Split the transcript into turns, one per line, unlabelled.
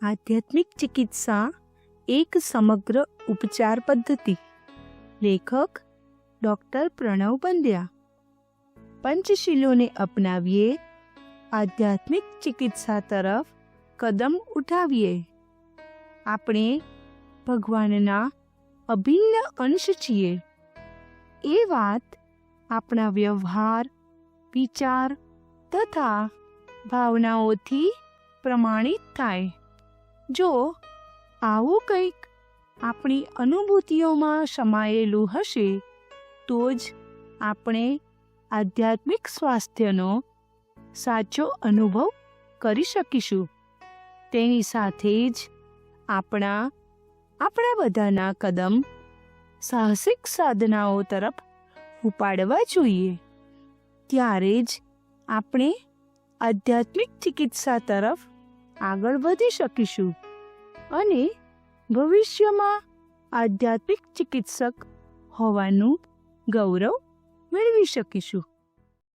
આધ્યાત્મિક ચિકિત્સા એક સમગ્ર ઉપચાર પદ્ધતિ. લેખક ડૉક્ટર પ્રણવ પંડ્યા. પંચશીલોને અપનાવીએ, આધ્યાત્મિક ચિકિત્સા તરફ કદમ ઉઠાવીએ. આપણે ભગવાનના અભિન્ન અંશ છીએ. એ વાત આપણા વ્યવહાર, વિચાર તથા ભાવનાઓથી પ્રમાણિત થાય. જો આવું કંઈક આપણી અનુભૂતિઓમાં સમાયેલું હશે તો જ આપણે આધ્યાત્મિક સ્વાસ્થ્યનો સાચો અનુભવ કરી શકીશું. તેની સાથે જ આપણા બધાના કદમ સાહસિક સાધનાઓ તરફ ઉપાડવા જોઈએ. ત્યારે જ આપણે આધ્યાત્મિક ચિકિત્સા તરફ આગળ વધી શકીશું અને ભવિષ્યમાં આધ્યાત્મિક ચિકિત્સક હોવાનું ગૌરવ મેળવી શકીશું.